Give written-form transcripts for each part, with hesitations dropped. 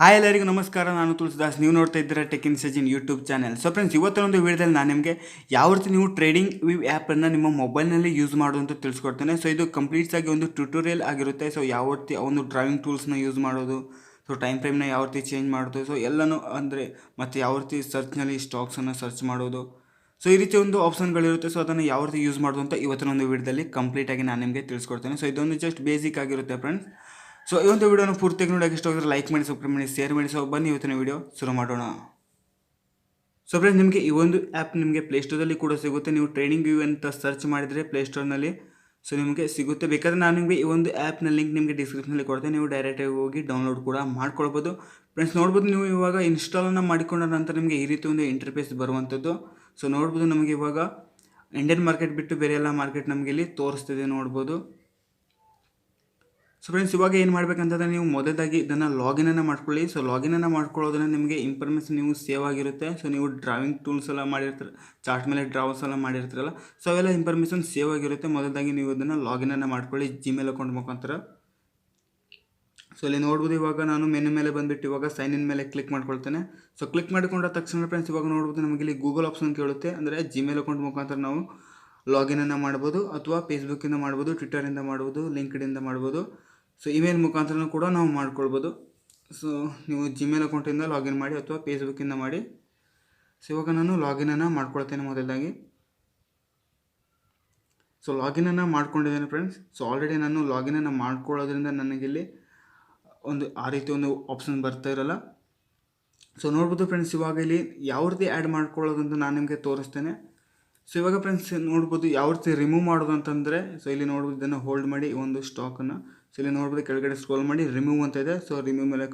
Hi ಎಲ್ಲರಿಗೂ ನಮಸ್ಕಾರ. ನಾನು ತುಳಸಿದಾಸ್. ನೀವು ನೋಡ್ತಾ ಇದ್ದೀರಾ tech in Sajin YouTube channel. So friends, ಇವತ್ತೊಂದು ವಿಡಿಯೋದಲ್ಲಿ ನಾನು ನಿಮಗೆ ಯಾವ ರೀತಿ ನೀವು ಟ್ರೇಡಿಂಗ್ ವ್ಯೂ ಆ್ಯಪನ್ನು ನಿಮ್ಮ ಮೊಬೈಲ್ನಲ್ಲಿ ಯೂಸ್ ಮಾಡೋದು ಅಂತ ತಿಳಿಸ್ಕೊಡ್ತೇನೆ. ಸೊ ಇದು ಕಂಪ್ಲೀಟ್ಸ್ ಆಗಿ ಒಂದು ಟ್ಯೂಟೋರಿಯಲ್ ಆಗಿರುತ್ತೆ. ಸೊ ಯಾವ ರೀತಿ ಒಂದು ಡ್ರಾಯಿಂಗ್ ಟೂಲ್ಸ್ನ ಯೂಸ್ ಮಾಡೋದು, ಸೊ ಟೈಮ್ ಫ್ರೇಮ್ನ ಯಾವ ರೀತಿ ಚೇಂಜ್ ಮಾಡೋದು, ಸೊ ಎಲ್ಲನೂ ಅಂದರೆ ಮತ್ತು ಯಾವ ರೀತಿ ಸರ್ಚ್ನಲ್ಲಿ ಸ್ಟಾಕ್ಸನ್ನು ಸರ್ಚ್ ಮಾಡೋದು, ಸೊ ಈ ರೀತಿ ಒಂದು ಆಪ್ಷನ್ಗಳಿರುತ್ತೆ. ಸೊ ಅದನ್ನು ಯಾವ ರೀತಿ ಯೂಸ್ ಮಾಡೋದು ಅಂತ ಇವತ್ತಿನ ಒಂದು ವಿಡಿಯೋದಲ್ಲಿ ಕಂಪ್ಲೀಟಾಗಿ ನಾನು ನಿಮಗೆ ತಿಳಿಸ್ಕೊಡ್ತೇನೆ. ಸೊ ಇದೊಂದು ಜಸ್ಟ್ ಬೇಸಿಕ್ ಆಗಿರುತ್ತೆ ಫ್ರೆಂಡ್ಸ್. ಸೊ ಈ ಒಂದು ವಿಡಿಯೋನ ಪೂರ್ತಿಯಾಗಿ ನೋಡೋಕೆ ಇಷ್ಟ ಆಗಿದ್ರೆ ಲೈಕ್ ಮಾಡಿ, ಸಬ್ಸ್ಕ್ರೈಬ್ ಮಾಡಿ, ಶೇರ್ ಮಾಡಿ. ಸೊ ಬನ್ನಿ ಇವತ್ತಿನ ವಿಡಿಯೋ ಶುರು ಮಾಡೋಣ. ಸೊ ಫ್ರೆಂಡ್ಸ್, ನಿಮಗೆ ಈ ಒಂದು ಆ್ಯಪ್ ನಿಮಗೆ ಪ್ಲೇಸ್ಟೋರಲ್ಲಿ ಕೂಡ ಸಿಗುತ್ತೆ. ನೀವು ಟ್ರೇಡಿಂಗ್ ವ್ಯೂ ಅಂತ ಸರ್ಚ್ ಮಾಡಿದರೆ ಪ್ಲೇಸ್ಟೋರ್ನಲ್ಲಿ ಸೊ ನಿಮಗೆ ಸಿಗುತ್ತೆ. ಬೇಕಾದರೆ ನಾನು ನಿಮಗೆ ಈ ಒಂದು ಆ್ಯಪ್ನ ಲಿಂಕ್ ನಿಮಗೆ ಡಿಸ್ಕ್ರಿಪ್ಷನಲ್ಲಿ ಕೊಡ್ತೇನೆ. ನೀವು ಡೈರೆಕ್ಟಾಗಿ ಹೋಗಿ ಡೌನ್ಲೋಡ್ ಕೂಡ ಮಾಡ್ಕೊಳ್ಬೋದು. ಫ್ರೆಂಡ್ಸ್ ನೋಡ್ಬೋದು, ನೀವು ಇವಾಗ ಇನ್ಸ್ಟಾಲನ್ನು ಮಾಡಿಕೊಂಡ ನಂತರ ನಿಮಗೆ ಈ ರೀತಿ ಒಂದು ಇಂಟರ್ಫೇಸ್ ಬರುವಂಥದ್ದು. ಸೊ ನೋಡ್ಬೋದು, ನಮಗೆ ಇವಾಗ ಇಂಡಿಯನ್ ಮಾರ್ಕೆಟ್ ಬಿಟ್ಟು ಬೇರೆ ಎಲ್ಲ ಮಾರ್ಕೆಟ್ ನಮಗೆ ಇಲ್ಲಿ ತೋರಿಸ್ತಿದೆ ನೋಡ್ಬೋದು. ಸೊ ಫ್ರೆಂಡ್ಸ್, ಇವಾಗ ಏನು ಮಾಡಬೇಕಂತಂದರೆ ನೀವು ಮೊದಲಾಗಿ ಇದನ್ನು ಲಾಗಿನನ್ನು ಮಾಡ್ಕೊಳ್ಳಿ. ಸೊ ಲಾಗಿನನ್ನು ಮಾಡ್ಕೊಳ್ಳೋದ್ರಿಂದ ನಿಮಗೆ ಇನ್ಫಾರ್ಮೇಷನ್ ನೀವು ಸೇವ್ ಆಗಿರುತ್ತೆ. ಸೊ ನೀವು ಡ್ರಾವಿಂಗ್ ಟೂಲ್ಸ್ ಎಲ್ಲ ಮಾಡಿರ್ತೀರ, ಚಾರ್ಟ್ ಮೇಲೆ ಡ್ರಾವ್ಸ್ ಎಲ್ಲ ಮಾಡಿರ್ತೀರಲ್ಲ, ಸೊ ಅವೆಲ್ಲ ಇನ್ಫಾರ್ಮೇಷನ್ ಸೇವ್ ಆಗಿರುತ್ತೆ. ಮೊದಲಾಗಿ ನೀವು ಇದನ್ನು ಲಾಗಿನನ್ನು ಮಾಡ್ಕೊಳ್ಳಿ ಜಿಮೇಲ್ ಅಕೌಂಟ್ ಮುಖಾಂತರ. ಸೊ ಇಲ್ಲಿ ನೋಡ್ಬೋದು, ಇವಾಗ ನಾನು ಮೆನು ಮೇಲೆ ಬಂದುಬಿಟ್ಟು ಇವಾಗ ಸೈನ್ ಇನ್ ಮೇಲೆ ಕ್ಲಿಕ್ ಮಾಡ್ಕೊಳ್ತೇನೆ. ಸೊ ಕ್ಲಿಕ್ ಮಾಡಿಕೊಂಡ ತಕ್ಷಣ ಫ್ರೆಂಡ್ಸ್, ಇವಾಗ ನೋಡ್ಬೋದು ನಮಗೆ ಇಲ್ಲಿ ಗೂಗಲ್ ಆಪ್ಷನ್ ಕೇಳುತ್ತೆ. ಅಂದರೆ ಜಿಮೇಲ್ ಅಕೌಂಟ್ ಮುಖಾಂತರ ನಾವು ಲಾಗಿನನ್ನು ಮಾಡ್ಬೋದು, ಅಥವಾ ಫೇಸ್ಬುಕ್ಕಿಂದ ಮಾಡ್ಬೋದು, ಟ್ವಿಟ್ಟರಿಂದ ಮಾಡ್ಬೋದು, ಲಿಂಕ್ಡ್ಇಂದ ಮಾಡ್ಬೋದು. ಸೊ ಇಮೇಲ್ ಮುಖಾಂತರ ಕೂಡ ನಾವು ಮಾಡ್ಕೊಳ್ಬೋದು. ಸೊ ನೀವು ಜಿಮೇಲ್ ಅಕೌಂಟಿಂದ ಲಾಗಿನ್ ಮಾಡಿ ಅಥವಾ ಫೇಸ್ಬುಕ್ಕಿಂದ ಮಾಡಿ. ಸೊ ಇವಾಗ ನಾನು ಲಾಗಿನನ್ನು ಮಾಡ್ಕೊಳ್ತೇನೆ ಮೊದಲಾಗಿ. ಸೊ ಲಾಗಿನನ್ನು ಮಾಡ್ಕೊಂಡಿದ್ದೇನೆ ಫ್ರೆಂಡ್ಸ್. ಸೊ ಆಲ್ರೆಡಿ ನಾನು ಲಾಗಿನನ್ನು ಮಾಡ್ಕೊಳ್ಳೋದ್ರಿಂದ ನನಗಿಲ್ಲಿ ಒಂದು ಆ ರೀತಿ ಒಂದು ಆಪ್ಷನ್ ಬರ್ತಾ ಇರಲ್ಲ. ಸೊ ನೋಡ್ಬೋದು ಫ್ರೆಂಡ್ಸ್, ಇವಾಗ ಇಲ್ಲಿ ಯಾವ ರೀತಿ ಆ್ಯಡ್ ಮಾಡ್ಕೊಳ್ಳೋದು ಅಂತ ನಾನು ನಿಮಗೆ ತೋರಿಸ್ತೇನೆ. ಸೊ ಇವಾಗ ಫ್ರೆಂಡ್ಸ್ ನೋಡ್ಬೋದು ಯಾವ ರೀತಿ ರಿಮೂವ್ ಮಾಡೋದು ಅಂತಂದರೆ, ಸೊ ಇಲ್ಲಿ ನೋಡ್ಬೋದು ಇದನ್ನು ಹೋಲ್ಡ್ ಮಾಡಿ ಒಂದು ಸ್ಟಾಕನ್ನು. ಸೊ ಇಲ್ಲಿ ನೋಡ್ಬೋದು ಕೆಳಗಡೆ ಸ್ಕ್ರೋಲ್ ಮಾಡಿ ರಿಮೂವ್ ಅಂತ ಇದೆ. ಸೊ ರಿಮೂವ್ ಮೇಲೆ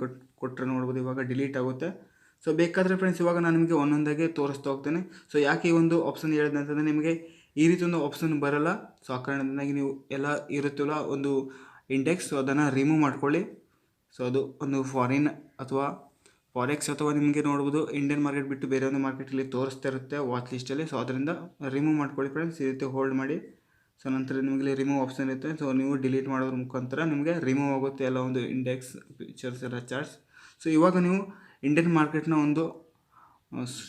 ಕೊಟ್ಟರೆ ನೋಡ್ಬೋದು ಇವಾಗ ಡಿಲೀಟ್ ಆಗುತ್ತೆ. ಸೊ ಬೇಕಾದರೆ ಫ್ರೆಂಡ್ಸ್ ಇವಾಗ ನಾನು ನಿಮಗೆ ಒಂದೊಂದಾಗೆ ತೋರಿಸ್ತಾ ಹೋಗ್ತೇನೆ. ಸೊ ಯಾಕೆ ಈ ಒಂದು ಆಪ್ಷನ್ ಹೇಳಿದೆ ಅಂತಂದರೆ, ನಿಮಗೆ ಈ ರೀತಿ ಒಂದು ಆಪ್ಷನ್ ಬರಲ್ಲ. ಸೊ ಆ ಕಾರಣದಿಂದಾಗಿ ನೀವು ಎಲ್ಲ ಇರುತ್ತಲ್ಲ ಒಂದು ಇಂಡೆಕ್ಸ್, ಸೊ ಅದನ್ನು ರಿಮೂವ್ ಮಾಡ್ಕೊಳ್ಳಿ. ಸೊ ಅದು ಒಂದು ಫಾರಿನ್ ಅಥವಾ ಫಾರೆಕ್ಸ್ ಅಥವಾ ನಿಮಗೆ ನೋಡ್ಬೋದು ಇಂಡಿಯನ್ ಮಾರ್ಕೆಟ್ ಬಿಟ್ಟು ಬೇರೆ ಒಂದು ಮಾರ್ಕೆಟಲ್ಲಿ ತೋರಿಸ್ತಾ ಇರುತ್ತೆ ವಾಚ್ ಲಿಸ್ಟಲ್ಲಿ. ಸೊ ಅದರಿಂದ ರಿಮೂವ್ ಮಾಡ್ಕೊಳ್ಳಿ ಫ್ರೆಂಡ್ಸ್, ಈ ರೀತಿ ಹೋಲ್ಡ್ ಮಾಡಿ. ಸೊ ನಂತರ ನಿಮಗೆ ರಿಮೂವ್ ಆಪ್ಷನ್ ಇರುತ್ತೆ. ಸೊ ನೀವು ಡಿಲೀಟ್ ಮಾಡೋದ್ರ ಮುಖಾಂತರ ನಿಮಗೆ ರಿಮೂವ್ ಆಗುತ್ತೆ ಎಲ್ಲ ಒಂದು ಇಂಡೆಕ್ಸ್, ಫೀಚರ್ಸ್ ಎಲ್ಲ ಚಾರ್ಟ್ಸ್. ಸೊ ಇವಾಗ ನೀವು ಇಂಡಿಯನ್ ಮಾರ್ಕೆಟ್ನ ಒಂದು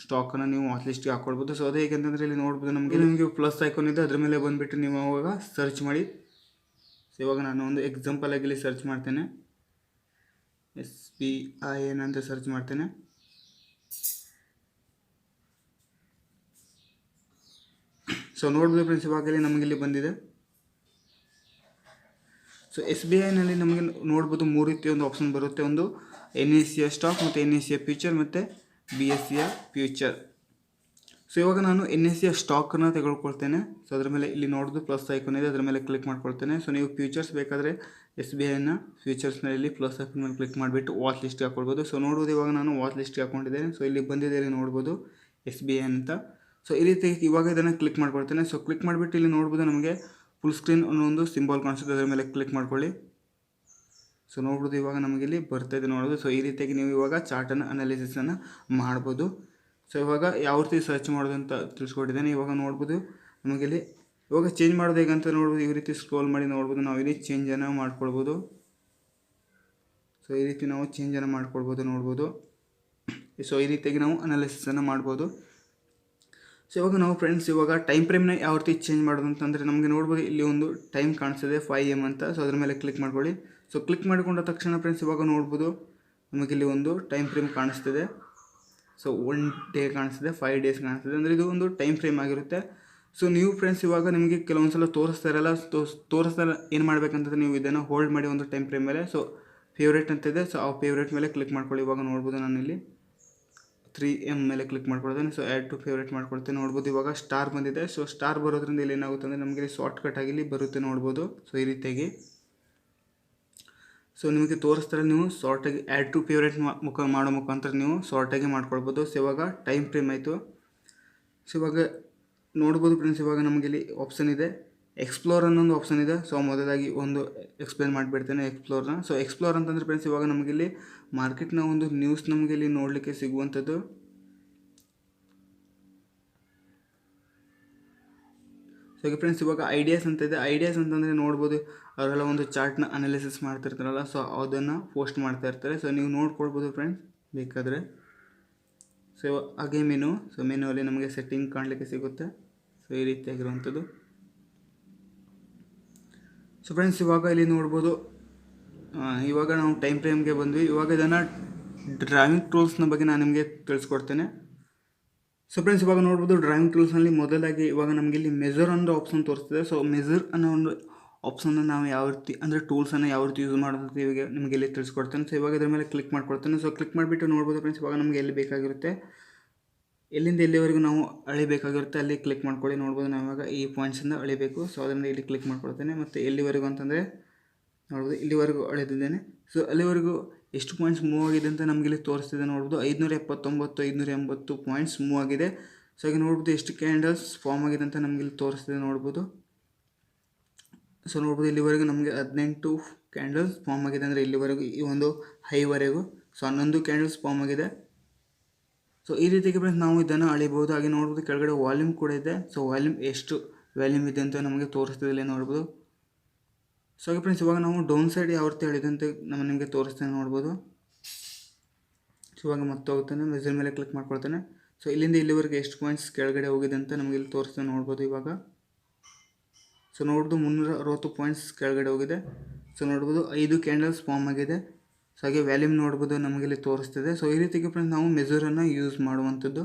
ಸ್ಟಾಕನ್ನು ನೀವು ವಾಚ್ ಲಿಸ್ಟ್ಗೆ ಹಾಕ್ಕೊಳ್ಬೋದು. ಸೊ ಅದು ಹೇಗೆಂತಂದರೆ ಇಲ್ಲಿ ನೋಡ್ಬೋದು ನಿಮಗೆ ಪ್ಲಸ್ ಐಕಾನ್ ಇದೆ, ಅದ್ರ ಮೇಲೆ ಬಂದುಬಿಟ್ಟು ನೀವು ಅವಾಗ ಸರ್ಚ್ ಮಾಡಿ. ಸೊ ಇವಾಗ ನಾನು ಒಂದು ಎಕ್ಸಾಂಪಲ್ ಆಗಿ ಇಲ್ಲಿ ಸರ್ಚ್ ಮಾಡ್ತೇನೆ, SBIN ಅಂತ ಸರ್ಚ್ ಮಾಡ್ತೇನೆ. ಸೊ ನೋಡ್ಬೋದು ಫ್ರೆಂಡ್ಸ್, ಇವಾಗಲೇ ನಮಗಿಲ್ಲಿ ಬಂದಿದೆ. ಸೊ SBIನಲ್ಲಿ ನಮಗೆ ನೋಡ್ಬೋದು ಮೂರು ರೀತಿಯ ಒಂದು ಆಪ್ಷನ್ ಬರುತ್ತೆ. ಒಂದು NSE ಸ್ಟಾಕ್ ಮತ್ತು NSE ಫ್ಯೂಚರ್ ಮತ್ತು BSE ಫ್ಯೂಚರ್. ಸೊ ಇವಾಗ ನಾನು NSE ಸ್ಟಾಕನ್ನು ತೆಗೆದುಕೊಳ್ತೇನೆ. ಸೊ ಅದರ ಮೇಲೆ ಇಲ್ಲಿ ನೋಡೋದು ಪ್ಲಸ್ ಐಕಾನ್ ಇದೆ, ಅದರ ಮೇಲೆ ಕ್ಲಿಕ್ ಮಾಡ್ಕೊಳ್ತೇನೆ. ಸೊ ನೀವು ಫ್ಯೂಚರ್ಸ್ ಬೇಕಾದರೆ SBIನ ಫ್ಯೂಚರ್ಸ್ನಲ್ಲಿ ಪ್ಲಸ್ ಐಕಾನ್ ಮೇಲೆ ಕ್ಲಿಕ್ ಮಾಡಿಬಿಟ್ಟು ವಾಚ್ ಲಿಸ್ಟ್ಗೆ ಹಾಕ್ಕೊಳ್ಬೋದು. ಸೊ ನೋಡ್ಬೋದು ಇವಾಗ ನಾನು ವಾಚ್ ಲಿಸ್ಟ್ಗೆ ಹಾಕ್ಕೊಂಡಿದ್ದೇನೆ. ಸೊ ಇಲ್ಲಿ ಬಂದಿದೆ, ಇಲ್ಲಿ ನೋಡ್ಬೋದು SBI ಅಂತ. ಸೊ ಈ ರೀತಿ ಇವಾಗ ಇದನ್ನು ಕ್ಲಿಕ್ ಮಾಡ್ಕೊಳ್ತೇನೆ. ಸೊ ಕ್ಲಿಕ್ ಮಾಡಿಬಿಟ್ಟು ಇಲ್ಲಿ ನೋಡ್ಬೋದು ನಮಗೆ ಫುಲ್ ಸ್ಕ್ರೀನ್ ಅನ್ನೋ ಒಂದು ಸಿಂಬಲ್ ಕಾಣಿಸುತ್ತೆ, ಅದರ ಮೇಲೆ ಕ್ಲಿಕ್ ಮಾಡ್ಕೊಳ್ಳಿ. ಸೊ ನೋಡ್ಬೋದು ಇವಾಗ ನಮಗಿಲ್ಲಿ ಬರ್ತಾಯಿದೆ ನೋಡೋದು. ಸೊ ಈ ರೀತಿಯಾಗಿ ನೀವು ಇವಾಗ ಚಾರ್ಟನ್ನು ಅನಾಲಿಸಿಸನ್ನು ಮಾಡ್ಬೋದು. ಸೊ ಇವಾಗ ಯಾವ ರೀತಿ ಸರ್ಚ್ ಮಾಡೋದು ಅಂತ ತಿಳಿಸ್ಕೊಟ್ಟಿದ್ದೇನೆ. ಇವಾಗ ನೋಡ್ಬೋದು ನಮಗಿಲ್ಲಿ ಇವಾಗ ಚೇಂಜ್ ಮಾಡೋದು ಹೇಗಂತ ನೋಡ್ಬೋದು. ಈ ರೀತಿ ಸ್ಕ್ರೋಲ್ ಮಾಡಿ ನೋಡ್ಬೋದು, ನಾವು ಇಲ್ಲಿ ಚೇಂಜನ್ನು ಮಾಡ್ಕೊಳ್ಬೋದು. ಸೊ ಈ ರೀತಿ ನಾವು ಚೇಂಜನ್ನು ಮಾಡ್ಕೊಳ್ಬೋದು ನೋಡ್ಬೋದು. ಸೊ ಈ ರೀತಿಯಾಗಿ ನಾವು ಅನಾಲಿಸಿಸನ್ನು ಮಾಡ್ಬೋದು. ಸೊ ಇವಾಗ ನಾವು ಫ್ರೆಂಡ್ಸ್ ಇವಾಗ ಟೈಮ್ ಫ್ರೇಮ್ನ ಯಾವ ರೀತಿ ಚೇಂಜ್ ಮಾಡೋದು ಅಂತಂದರೆ, ನಮಗೆ ನೋಡ್ಬೋದು ಇಲ್ಲಿ ಒಂದು ಟೈಮ್ ಕಾಣಿಸ್ತಿದೆ 5 AM ಅಂತ. ಸೊ ಅದ್ರ ಮೇಲೆ ಕ್ಲಿಕ್ ಮಾಡ್ಕೊಳ್ಳಿ. ಸೊ ಕ್ಲಿಕ್ ಮಾಡಿಕೊಂಡ ತಕ್ಷಣ ಫ್ರೆಂಡ್ಸ್ ಇವಾಗ ನೋಡ್ಬೋದು ನಮಗಿಲ್ಲಿ ಒಂದು ಟೈಮ್ ಫ್ರೇಮ್ ಕಾಣಿಸ್ತಿದೆ. ಸೊ 1 ಡೇ ಕಾಣಿಸ್ತಿದೆ, 5 ಡೇಸ್ ಕಾಣಿಸ್ತಿದೆ, ಅಂದರೆ ಇದು ಒಂದು ಟೈಮ್ ಫ್ರೇಮ್ ಆಗಿರುತ್ತೆ. ಸೊ ನೀವು ಫ್ರೆಂಡ್ಸ್ ಇವಾಗ ನಿಮಗೆ ಕೆಲವೊಂದು ಸಲ ತೋರಿಸ್ತಾ ಇರಲ್ಲ, ತೋರಿಸ್ತಾ ಏನು ಮಾಡಬೇಕಂತಂದ್ರೆ ನೀವು ಇದನ್ನು ಹೋಲ್ಡ್ ಮಾಡಿ ಒಂದು ಟೈಮ್ ಫ್ರೇಮ್ ಮೇಲೆ. ಸೊ ಫೇವ್ರೇಟ್ ಅಂತಿದೆ, ಸೊ ಆ ಫೇವ್ರೇಟ್ ಮೇಲೆ ಕ್ಲಿಕ್ ಮಾಡ್ಕೊಳ್ಳಿ. ಇವಾಗ ನೋಡ್ಬೋದು ನಾನಿಲ್ಲಿ 3M ಮೇಲೆ ಕ್ಲಿಕ್ ಮಾಡ್ಕೊಳ್ತೇನೆ. ಸೊ ಆ್ಯಡ್ ಟು ಫೇವ್ರೇಟ್ ಮಾಡ್ಕೊಳ್ತೇನೆ. ನೋಡ್ಬೋದು ಇವಾಗ ಸ್ಟಾರ್ ಬಂದಿದೆ. ಸೊ ಸ್ಟಾರ್ ಬರೋದ್ರಿಂದ ಇಲ್ಲಿ ಏನಾಗುತ್ತೆ ಅಂದರೆ ನಮಗೆ ಶಾರ್ಟ್ಕಟ್ ಆಗಿ ಇಲ್ಲಿ ಬರುತ್ತೆ ನೋಡ್ಬೋದು. ಸೊ ಈ ರೀತಿಯಾಗಿ ಸೊ ನಿಮಗೆ ತೋರಿಸ್ತಾರೆ, ನೀವು ಶಾರ್ಟಾಗಿ ಆ್ಯಡ್ ಟು ಫೇವ್ರೇಟ್ ಮಾಡೋ ಮುಖಾಂತರ ನೀವು ಶಾರ್ಟಾಗಿ ಮಾಡ್ಕೊಳ್ಬೋದು. ಸೊ ಇವಾಗ ಟೈಮ್ ಫ್ರೇಮ್ ಆಯಿತು. ಸೊ ಇವಾಗ ನೋಡ್ಬೋದು ಫ್ರೆಂಡ್ಸ್, ಇವಾಗ ನಮಗಿಲ್ಲಿ ಆಪ್ಷನ್ ಇದೆ ಎಕ್ಸ್ಪ್ಲೋರ್ ಅನ್ನೊಂದು ಆಪ್ಷನ್ ಇದೆ. ಸೊ ಮೊದಲಾಗಿ ಒಂದು ಎಕ್ಸ್ಪ್ಲೇನ್ ಮಾಡಿಬಿಡ್ತೇನೆ ಎಕ್ಸ್ಪ್ಲೋರ್ನ. ಸೊ ಎಕ್ಸ್ಪ್ಲೋರ್ ಅಂತಂದರೆ ಫ್ರೆಂಡ್ಸ್ ಇವಾಗ ನಮಗಿಲ್ಲಿ ಮಾರ್ಕೆಟ್ನ ಒಂದು ನ್ಯೂಸ್ ನಮಗೆ ಇಲ್ಲಿ ನೋಡಲಿಕ್ಕೆ ಸಿಗುವಂಥದ್ದು. ಸೊ ಫ್ರೆಂಡ್ಸ್ ಇವಾಗ ಐಡಿಯಾಸ್ ಅಂತ ಇದೆ. ಐಡಿಯಾಸ್ ಅಂತಂದರೆ ನೋಡ್ಬೋದು ಅವರೆಲ್ಲ ಒಂದು ಚಾರ್ಟ್ನ ಅನಾಲಿಸಿಸ್ ಮಾಡ್ತಿರ್ತಾರಲ್ಲ, ಸೊ ಅದನ್ನು ಪೋಸ್ಟ್ ಮಾಡ್ತಾ ಇರ್ತಾರೆ. ಸೊ ನೀವು ನೋಡ್ಕೊಳ್ಬೋದು ಫ್ರೆಂಡ್ಸ್ ಬೇಕಾದರೆ. ಸೊ ಹಾಗೆ ಮೆನು, ಸೊ ಮೆನುವಲ್ಲಿ ನಮಗೆ ಸೆಟ್ಟಿಂಗ್ ಕಾಣಲಿಕ್ಕೆ ಸಿಗುತ್ತೆ. ಸೊ ಈ ರೀತಿಯಾಗಿರುವಂಥದ್ದು. ಸೊ ಫ್ರೆಂಡ್ಸ್ ಇವಾಗ ಇಲ್ಲಿ ನೋಡ್ಬೋದು, ಇವಾಗ ನಾವು ಟೈಮ್ ಫ್ರೇಮ್ಗೆ ಬಂದ್ವಿ. ಇವಾಗ ಇದನ್ನು ಡ್ರಾವಿಂಗ್ ಟೂಲ್ಸ್ನ ಬಗ್ಗೆ ನಾನು ನಿಮಗೆ ತಿಳಿಸ್ಕೊಡ್ತೇನೆ. ಸೊ ಫ್ರೆಂಡ್ಸ್ ಇವಾಗ ನೋಡ್ಬೋದು ಡ್ರಾಯಿಂಗ್ ಟೂಲ್ಸ್ನಲ್ಲಿ ಮೊದಲಾಗಿ ಇವಾಗ ನಮಗೆ ಇಲ್ಲಿ ಮೆಜರ್ ಅನ್ನೋ ಆಪ್ಷನ್ ತೋರಿಸ್ತಿದೆ. ಸೊ ಮೆಜರ್ ಅನ್ನೋ ಒಂದು ಆಪ್ಷನ್ನ ನಾವು ಯಾವ ರೀತಿ ಅಂದರೆ ಟೂಲ್ಸನ್ನು ಯಾವ ರೀತಿ ಯೂಸ್ ಮಾಡೋದು ಇವಾಗ ನಿಮಗೆ ಇಲ್ಲಿ ತಿಳಿಸ್ಕೊಡ್ತೇನೆ. ಸೊ ಇವಾಗ ಇದ್ರ ಮೇಲೆ ಕ್ಲಿಕ್ ಮಾಡ್ಕೊಡ್ತೇನೆ. ಸೊ ಕ್ಲಿಕ್ ಮಾಡಿಬಿಟ್ಟು ನೋಡ್ಬೋದು ಫ್ರೆಂಡ್ಸ್, ಇವಾಗ ನಮಗೆ ಎಲ್ಲಿ ಬೇಕಾಗಿರುತ್ತೆ, ಎಲ್ಲಿಂದ ಎಲ್ಲಿವರೆಗೂ ನಾವು ಅಳಿಬೇಕಾಗಿರುತ್ತೆ ಅಲ್ಲಿ ಕ್ಲಿಕ್ ಮಾಡ್ಕೊಳ್ಳಿ. ನೋಡ್ಬೋದು ನಾವು ಇವಾಗ ಈ ಪಾಯಿಂಟ್ಸಿಂದ ಅಳಿಬೇಕು. ಸೊ ಅದರಿಂದ ಇಲ್ಲಿ ಕ್ಲಿಕ್ ಮಾಡ್ಕೊಳ್ತೇನೆ. ಮತ್ತು ಎಲ್ಲಿವರೆಗೂ ಅಂತಂದರೆ ನೋಡ್ಬೋದು ಇಲ್ಲಿವರೆಗೂ ಅಳೆದಿದ್ದೇನೆ. ಸೊ ಅಲ್ಲಿವರೆಗೂ ಎಷ್ಟು ಪಾಯಿಂಟ್ಸ್ ಮೂವ್ ಆಗಿದೆ ಅಂತ ನಮಗೆ ಇಲ್ಲಿ ತೋರಿಸ್ತಿದೆ. ನೋಡ್ಬೋದು 579, 580 ಪಾಯಿಂಟ್ಸ್ ಮೂವ್ ಆಗಿದೆ. ಸೊ ಹಾಗೆ ನೋಡ್ಬೋದು ಎಷ್ಟು ಕ್ಯಾಂಡಲ್ಸ್ ಫಾರ್ಮ್ ಆಗಿದೆ ಅಂತ ನಮಗೆ ಇಲ್ಲಿ ತೋರಿಸ್ತಿದೆ. ನೋಡ್ಬೋದು ಸೊ ನೋಡ್ಬೋದು ಇಲ್ಲಿವರೆಗೂ ನಮಗೆ 18 ಕ್ಯಾಂಡಲ್ಸ್ ಫಾರ್ಮ್ ಆಗಿದೆ. ಅಂದರೆ ಇಲ್ಲಿವರೆಗೂ ಈ ಒಂದು ಹೈವರೆಗೂ ಸೊ 11 ಕ್ಯಾಂಡಲ್ಸ್ ಫಾರ್ಮ್ ಆಗಿದೆ. ಸೊ ಈ ರೀತಿಗೆ ಫ್ರೆಂಡ್ಸ್ ನಾವು ಇದನ್ನು ಅಳಿಬೋದು. ಹಾಗೆ ನೋಡ್ಬೋದು ಕೆಳಗಡೆ ವಾಲ್ಯೂಮ್ ಕೂಡ ಇದೆ. ಸೊ ವಾಲ್ಯೂಮ್ ಎಷ್ಟು ವ್ಯಾಲ್ಯೂಮ್ ಇದೆ ಅಂತ ನಮಗೆ ತೋರಿಸ್ತಿದೆ ಇಲ್ಲಿ ನೋಡ್ಬೋದು. ಸೊ ಹಾಗೆ ಫ್ರೆಂಡ್ಸ್ ಇವಾಗ ನಾವು ಡೌನ್ ಸೈಡ್ ಯಾವ ರೀತಿ ಅಳಿದೆ ಅಂತ ನಿಮಗೆ ತೋರಿಸ್ತೇನೆ. ನೋಡ್ಬೋದು ಸೊ ಇವಾಗ ಮತ್ತೆ ಹೋಗ್ತಾನೆ, ಮೆಜರ್ ಮೇಲೆ ಕ್ಲಿಕ್ ಮಾಡ್ಕೊಳ್ತೇನೆ. ಸೊ ಇಲ್ಲಿಂದ ಇಲ್ಲಿವರೆಗೆ ಎಷ್ಟು ಪಾಯಿಂಟ್ಸ್ ಕೆಳಗಡೆ ಹೋಗಿದೆ ಅಂತ ನಮಗೆ ಇಲ್ಲಿ ತೋರಿಸ್ತೇನೆ. ನೋಡ್ಬೋದು ಇವಾಗ ಸೊ ನೋಡ್ಬೋದು 360 ಪಾಯಿಂಟ್ಸ್ ಕೆಳಗಡೆ ಹೋಗಿದೆ. ಸೊ ನೋಡ್ಬೋದು 5 ಕ್ಯಾಂಡಲ್ಸ್ ಫಾರ್ಮ್ ಆಗಿದೆ. ಸೊ ಹಾಗೆ ವ್ಯಾಲ್ಯೂಮ್ ನೋಡ್ಬೋದು ನಮಗೆ ಇಲ್ಲಿ ತೋರಿಸ್ತಿದೆ. ಸೊ ಈ ರೀತಿಗೆ ಫ್ರೆಂಡ್ಸ್ ನಾವು ಮೆಜರನ್ನು ಯೂಸ್ ಮಾಡುವಂಥದ್ದು.